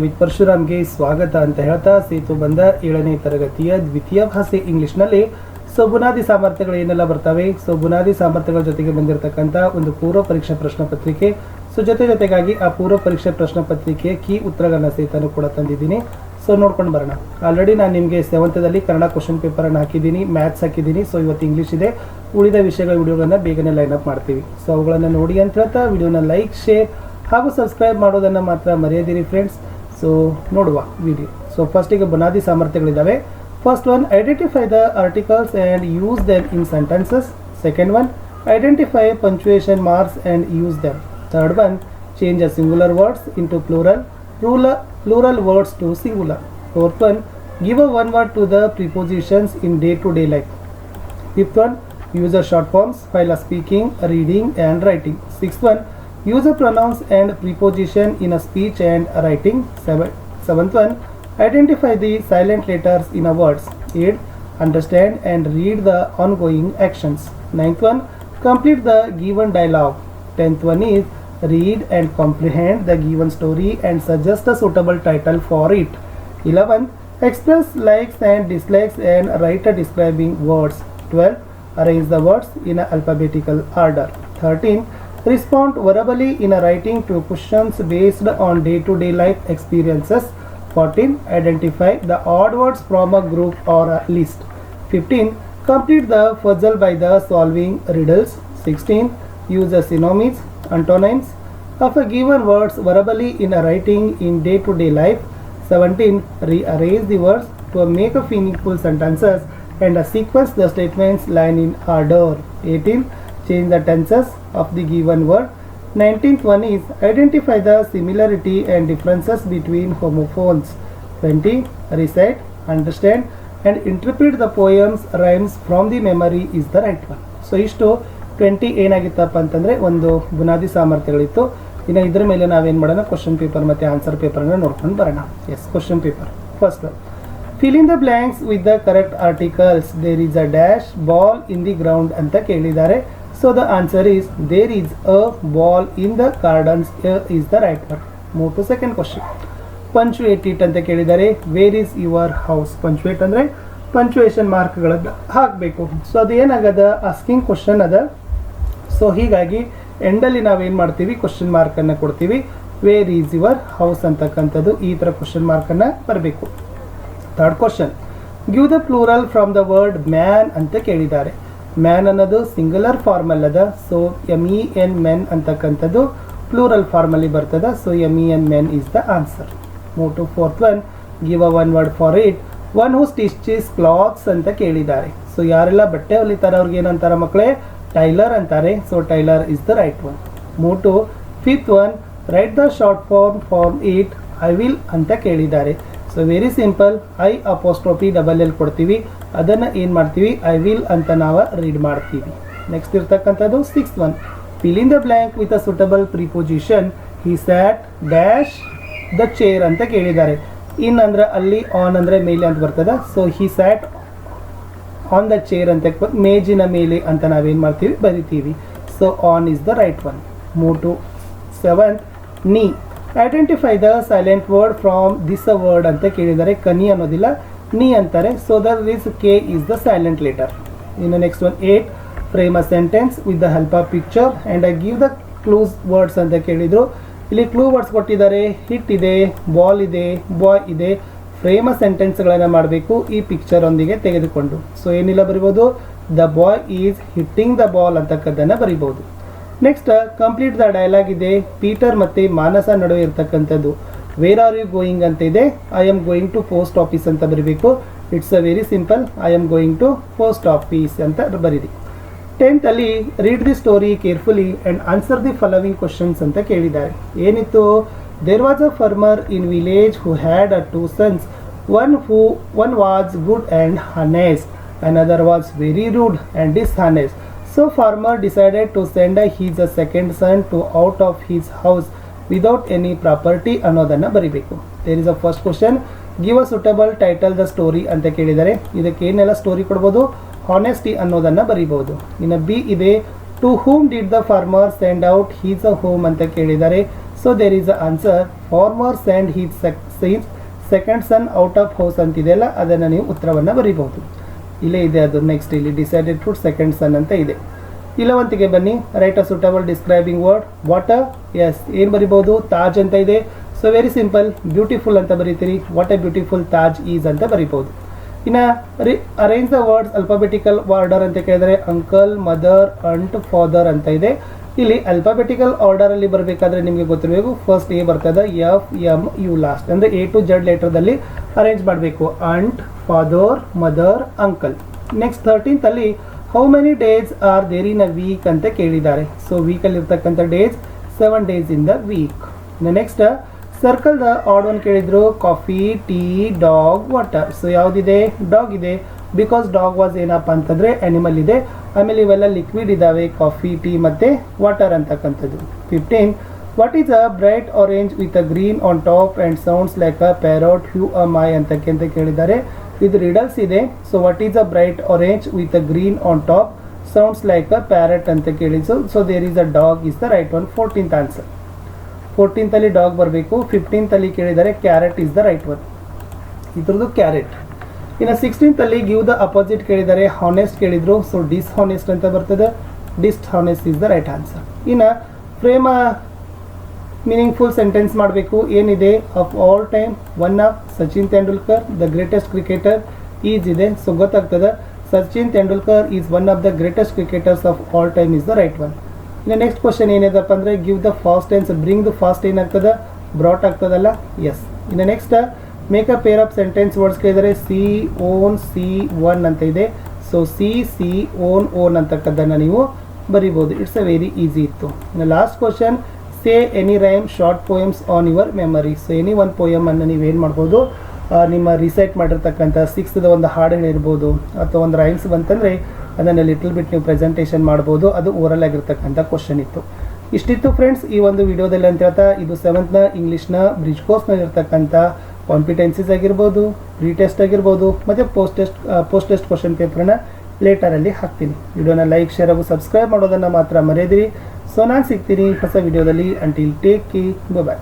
With ಪರಶುರಾಮ್ಗೆ ಸ್ವಾಗತ ಅಂತ ಹೇಳ್ತಾ ಸೇತು ಬಂದ 7ನೇ ತರಗತಿಯ ದ್ವಿತೀಯ ಭಾಷೆ ಇಂಗ್ಲಿಷ್ನಲ್ಲಿ ಬುನಾದಿ ಸಾಮರ್ಥ್ಯಗಳು ಏನೆಲ್ಲ ಬರ್ತವೆ. ಬುನಾದಿ ಸಾಮರ್ಥ್ಯಗಳ ಜೊತೆಗೆ ಬಂದಿರತಕ್ಕಂಥ ಒಂದು ಪೂರ್ವ ಪರೀಕ್ಷಾ ಪ್ರಶ್ನೆ ಪತ್ರಿಕೆ. ಜೊತೆಗಾಗಿ ಆ ಪೂರ್ವ ಪರೀಕ್ಷೆ ಪ್ರಶ್ನೆ ಪತ್ರಿಕೆಯ ಕೀ ಉತ್ತರಗಳನ್ನ ಸಹಿತನೂ ಕೂಡ ತಂದಿದ್ದೀನಿ. ನೋಡ್ಕೊಂಡು ಬರೋಣ. ಆಲ್ರೆಡಿ ನಾನು ನಿಮಗೆ 7th ಕನ್ನಡ ಕ್ವಶನ್ ಪೇಪರನ್ನು ಹಾಕಿದ್ದೀನಿ, ಮ್ಯಾಥ್ಸ್ ಹಾಕಿದ್ದೀನಿ. ಇವತ್ತು ಇಂಗ್ಲೀಷ್ ಇದೆ. ಉಳಿದ ವಿಷಯಗಳ ವಿಡಿಯೋಗಳನ್ನ ಬೇಗನೆ ಲೈನ್ ಅಪ್ ಮಾಡ್ತೀವಿ. ಅವುಗಳನ್ನು ನೋಡಿ ಅಂತ ಹೇಳ್ತಾ ವಿಡಿಯೋನ ಲೈಕ್, ಶೇರ್ ಹಾಗೂ ಸಬ್ಸ್ಕ್ರೈಬ್ ಮಾಡೋದನ್ನು ಮಾತ್ರ ಮರೆಯದಿರಿ ಫ್ರೆಂಡ್ಸ್. ನೋಡುವ ವಿಡಿಯೋ. ಫಸ್ಟಿಗೆ ಬುನಾದಿ ಸಾಮರ್ಥ್ಯಗಳಿದ್ದಾವೆ. First one, identify the articles and use them in sentences. Second one, identify punctuation marks and use them. Third one, change a singular words into plural words to singular. Fourth one, give a one word to the prepositions in day-to-day life. Fifth one, use a short forms while speaking, reading and writing. Sixth one, use a pronouns and preposition in a speech and writing. Seventh one, identify the silent letters in a words. Eighth, understand and read the ongoing actions. Ninth one, complete the given dialogue. Tenth one is read and comprehend the given story and suggest a suitable title for it. 11. Express likes and dislikes and write a describing words. 12. Arrange the words in a alphabetical order. 13. Respond verbally in a writing to questions based on day-to-day life experiences. 14. Identify the odd words from a group or a list. 15. Complete the puzzle by the solving riddles. 16. Use the synonyms, antonyms of a given words verbally in a writing in day-to-day life. 17. Rearrange the words to make a meaningful sentences and sequence the statements line in order. 18. Change the tenses of the given word. 19th one is identify the similarity and differences between homophones. 20. Recite, understand and interpret the poems rhymes from the memory is the right one. ಇಷ್ಟು 20 ಏನಾಗಿತ್ತಪ್ಪ ಅಂತಂದರೆ ಒಂದು ಬುನಾದಿ ಸಾಮರ್ಥ್ಯಗಳಿತ್ತು. ಇನ್ನು ಇದರ ಮೇಲೆ ನಾವೇನು ಮಾಡೋಣ, question paper ಮತ್ತು ಆನ್ಸರ್ ಪೇಪರನ್ನು ನೋಡ್ಕೊಂಡು ಬರೋಣ. Question paper. First, fill in the blanks with the correct articles. There is a dash ball in the ground ಅಂತ ಕೇಳಿದ್ದಾರೆ. The answer is there is a ball in the gardens is the right one. Move to second question. Punctuate it ಅಂತ ಕೇಳಿದ್ದಾರೆ. Where is your house. Punctuate ಅಂದರೆ punctuation ಮಾರ್ಕ್ಗಳನ್ನು ಹಾಕಬೇಕು. ಅದು ಏನಾಗದ asking question ಅದ. ಹೀಗಾಗಿ ಎಂಡಲ್ಲಿ ನಾವೇನು ಮಾಡ್ತೀವಿ, ಕ್ವಶನ್ ಮಾರ್ಕನ್ನು ಕೊಡ್ತೀವಿ. ವೇರ್ ಈಸ್ ಯುವರ್ ಹೌಸ್ ಅಂತಕ್ಕಂಥದ್ದು ಈ ಥರ ಕ್ವಶನ್ ಮಾರ್ಕನ್ನು ಬರಬೇಕು. Third question, give the plural from the word man ಅಂತ ಕೇಳಿದ್ದಾರೆ. ಮ್ಯಾನ್ ಅನ್ನೋದು ಸಿಂಗುಲರ್ ಫಾರ್ಮಲ್ ಅದ. MEN ಮೆನ್ ಅಂತಕ್ಕಂಥದ್ದು ಪ್ಲೂರಲ್ ಫಾರ್ಮಲ್ಲಿ ಬರ್ತದೆ. MEN men is the answer. Move to fourth one, give a one word for it. One who stitches clothes ಅಂತ ಕೇಳಿದ್ದಾರೆ. ಯಾರೆಲ್ಲ ಬಟ್ಟೆ ಹೊಲಿತಾರೆ ಅವ್ರಿಗೆ ಏನಂತಾರೆ ಮಕ್ಕಳೇ, ಟೈಲರ್ ಅಂತಾರೆ. Tailor is the right one. Move to fifth one, write the short form it. I will ಅಂತ ಕೇಳಿದ್ದಾರೆ. ವೆರಿ ಸಿಂಪಲ್, I_L ಕೊಡ್ತೀವಿ. ಅದನ್ನು ಏನು ಮಾಡ್ತೀವಿ, ಐ ವಿಲ್ ಅಂತ ನಾವು ರೀಡ್ ಮಾಡ್ತೀವಿ. ನೆಕ್ಸ್ಟ್ ಇರ್ತಕ್ಕಂಥದ್ದು sixth one, fill in the blank with a suitable preposition. He sat dash the chair ಅಂತ ಕೇಳಿದ್ದಾರೆ. ಇನ್ ಅಂದ್ರೆ ಅಲ್ಲಿ, ಆನ್ ಅಂದರೆ ಮೇಲೆ ಅಂತ ಬರ್ತದೆ. He sat on the chair ಅಂತ ಮೇಜಿನ ಮೇಲೆ ಅಂತ ನಾವೇನು ಮಾಡ್ತೀವಿ, ಬರಿತೀವಿ. On is the right one. Move to seventh, knee. Identify the silent word from this a word ಅಂತ ಕೇಳಿದ್ದಾರೆ. ಕನಿ ಅನ್ನೋದಿಲ್ಲ, ನೀ ಅಂತಾರೆ. That is K is the silent letter. ಇನ್ನು next one, 8, frame a sentence with the help of picture and give the clues words ಅಂತ ಕೇಳಿದರು. ಇಲ್ಲಿ clue words ಕೊಟ್ಟಿದ್ದಾರೆ. ಹಿಟ್ ಇದೆ, ಬಾಲ್ ಇದೆ, ಬಾಯ್ ಇದೆ. ಫ್ರೇಮ್ ಸೆಂಟೆನ್ಸ್ಗಳನ್ನು ಮಾಡಬೇಕು ಈ ಪಿಕ್ಚರ್ ಒಂದಿಗೆ ತೆಗೆದುಕೊಂಡು. ಏನಿಲ್ಲ ಬರಿಬೋದು, the boy is hitting the ball ಅಂತಕ್ಕದ್ದನ್ನು ಬರಿಬೋದು. ನೆಕ್ಸ್ಟ್, ಕಂಪ್ಲೀಟ್ ದ ಡೈಲಾಗ್ ಇದೆ. ಪೀಟರ್ ಮತ್ತು ಮಾನಸ ನಡುವೆ ಇರ್ತಕ್ಕಂಥದ್ದು. ವೇರ್ ಆರ್ ಯು ಗೋಯಿಂಗ್ ಅಂತ ಇದೆ. I am going to post office ಅಂತ ಬರೀಬೇಕು. It's a very simple, I am going to post office ಅಂತ ಬರೀರಿ. 10th ಅಲ್ಲಿ read the story carefully and answer the following questions ಅಂತ ಕೇಳಿದ್ದಾರೆ. ಏನಿತ್ತು, there was a farmer in village who had a 2 sons. One was good and honest, another was very rude and dishonest. Farmer decided to send his second son out of his house without any property ಅನ್ನೋದನ್ನು ಬರಿಬೇಕು. There is a first question, give a suitable title the story ಅಂತ ಕೇಳಿದ್ದಾರೆ. ಇದಕ್ಕೆ ಏನೆಲ್ಲ story ಕೊಡ್ಬೋದು, honesty ಅನ್ನೋದನ್ನು ಬರಿಬೋದು. ಇನ್ನು ಬಿ ಇದೆ, to whom did the farmer send out his a home ಅಂತ ಕೇಳಿದ್ದಾರೆ. There is a answer farmer sent his second son out of house ಅಂತಿದೆಯಲ್ಲ ಅದನ್ನು ನೀವು ಉತ್ತರವನ್ನು ಬರೀಬಹುದು. ಇಲ್ಲೇ ಇದೆ ಅದು ನೆಕ್ಸ್ಟ್ ಇಲ್ಲಿ ಡಿಸೈಡೆಡ್ ಟು ಸೆಕೆಂಡ್ ಸನ್ ಅಂತ ಇದೆ. ಇಲ್ಲವಂತಿಗೆ ಬನ್ನಿ, write a suitable describing word. What is ಏನು ಬರಿಬಹುದು, ತಾಜ್ ಅಂತ ಇದೆ. ಸೊ ವೆರಿ ಸಿಂಪಲ್, ಬ್ಯೂಟಿಫುಲ್ ಅಂತ ಬರೀತೀರಿ. What a beautiful Taj is ಅಂತ ಬರೀಬಹುದು. ಇನ್ನು arrange the words alphabetical order ಅಂತ ಕೇಳಿದರೆ ಅಂಕಲ್, ಮದರ್, ಅಂಟ್, ಫಾದರ್ ಅಂತ ಇದೆ. ಇಲ್ಲಿ ಅಲ್ಫಾಬೆಟಿಕಲ್ ಆರ್ಡರಲ್ಲಿ ಬರಬೇಕಾದ್ರೆ ನಿಮಗೆ ಗೊತ್ತಿರಬೇಕು, ಫಸ್ಟ್ ಎ ಬರ್ತದೆ, ಎಫ್ ಎಮ್ ಯು ಲಾಸ್ಟ್, ಅಂದರೆ ಎ ಟು ಜೆಡ್ ಲೆಟರ್ದಲ್ಲಿ ಅರೇಂಜ್ ಮಾಡಬೇಕು. Aunt, father, mother, uncle. Next 13th ಅಲ್ಲಿ how many days are there in a week ಅಂತ ಕೇಳಿದ್ದಾರೆ. ಸೊ ವೀಕಲ್ಲಿ ಇರ್ತಕ್ಕಂಥ days 7 days in the week. Next circle the odd one ಕೇಳಿದ್ರು, coffee, tea, dog, water. So ಯಾವುದಿದೆ, dog ಇದೆ, because dog was ಏನಪ್ಪ ಅಂತಂದರೆ ಅನಿಮಲ್ ಇದೆ. ಆಮೇಲೆ ಇವೆಲ್ಲ ಲಿಕ್ವಿಡ್ ಇದ್ದಾವೆ, ಕಾಫಿ, ಟೀ ಮತ್ತು ವಾಟರ್ ಅಂತಕ್ಕಂಥದ್ದು. 15 what is a bright orange with a green on top and sounds like a parrot, who am I ಅಂತ ಕೇಳಿದ್ದಾರೆ. ಇದು ರಿಡಲ್ಸ್ ಇದೆ. So what is a bright orange with a green on top sounds like a parrot ಅಂತ ಕೇಳಿದ್ದು. So there is a dog is the right one. 14th answer. 14th ಅಲ್ಲಿ dog ಬರಬೇಕು. 15th ಅಲ್ಲಿ ಕೇಳಿದರೆ carrot is the right one. ಇದ್ರದ್ದು carrot. ಇನ್ನು 16th ಅಲ್ಲಿ give the opposite ಕೇಳಿದ್ದಾರೆ, ಹಾನೆಸ್ಟ್ ಕೇಳಿದ್ರು. ಸೊ ಡಿಸ್ಹಾನೆಸ್ಟ್ ಅಂತ ಬರ್ತದೆ. ಡಿಸ್ಹಾನೆಸ್ಟ್ ಇಸ್ ದ ರೈಟ್ ಆನ್ಸರ್. ಇನ್ನು ಫ್ರೇಮ್ ಮೀನಿಂಗ್ಫುಲ್ ಸೆಂಟೆನ್ಸ್ ಮಾಡಬೇಕು. ಏನಿದೆ, of all time one of Sachin Tendulkar the greatest cricketer is ಇದೆ. ಸೊ ಗೊತ್ತಾಗ್ತದೆ, Sachin Tendulkar is one of the greatest cricketers of all time is the right one. ಇನ್ನು next question ಏನಿದೆಪ್ಪ ಅಂದರೆ give the past tense, bring the fast ಏನಾಗ್ತದೆ, brought ಆಗ್ತದಲ್ಲ, S. ಇನ್ನು next make a pair of sentence words ಕೇಳಿದರೆ C own, C one ಅಂತ ಇದೆ. So C own ಅಂತಕ್ಕದ್ದನ್ನು ನೀವು ಬರಿಬೋದು. ಇಟ್ಸ್ ಅ ವೆರಿ ಈಸಿ ಇತ್ತು. ಇನ್ನು last question, say any rhyme short poems on your memory. So any ಒಂದು ಪೋಯಮನ್ನು ನೀವೇನು ಮಾಡ್ಬೋದು, ನಿಮ್ಮ ರಿಸೈಟ್ ಮಾಡಿರ್ತಕ್ಕಂಥ 6th ಒಂದು ಹಾಡು ಹೇಳಿರ್ಬೋದು, ಅಥವಾ ಒಂದು ರೈಮ್ಸ್ ಬಂತಂದರೆ ಅದನ್ನು ಲಿಟಲ್ ಬಿಟ್ ನೀವು ಪ್ರೆಸೆಂಟೇಷನ್ ಮಾಡ್ಬೋದು. ಅದು ಓರಲ್ ಆಗಿರ್ತಕ್ಕಂಥ ಕ್ವಶನ್ ಇತ್ತು. ಇಷ್ಟಿತ್ತು ಫ್ರೆಂಡ್ಸ್ ಈ ಒಂದು ವಿಡಿಯೋದಲ್ಲಿ ಅಂತ ಹೇಳ್ತಾ, ಇದು 7th ಇಂಗ್ಲೀಷ್ನ ಬ್ರಿಡ್ಜ್ ಕೋರ್ಸ್ನಲ್ಲಿ ಇರ್ತಕ್ಕಂಥ ಕಾಂಪಿಟೆನ್ಸೀಸ್ ಆಗಿರ್ಬೋದು, ಪ್ರೀ ಟೆಸ್ಟ್ ಆಗಿರ್ಬೋದು, ಮತ್ತು ಪೋಸ್ಟ್ ಟೆಸ್ಟ್ ಕ್ವಶನ್ ಪೇಪರ್ನ ಲೇಟರಲ್ಲಿ ಹಾಕ್ತೀನಿ. ವಿಡಿಯೋನ ಲೈಕ್, ಶೇರ್ ಹಾಗೂ ಸಬ್ಸ್ಕ್ರೈಬ್ ಮಾಡೋದನ್ನು ಮಾತ್ರ ಮರೆಯದಿರಿ. ಸೊ ನಾನು ಸಿಗ್ತೀನಿ ಹೊಸ ವಿಡಿಯೋದಲ್ಲಿ. ಅಂಟಿಲ್ ಟೇಕ್ ಕೇರ್, ಬಾಯ್.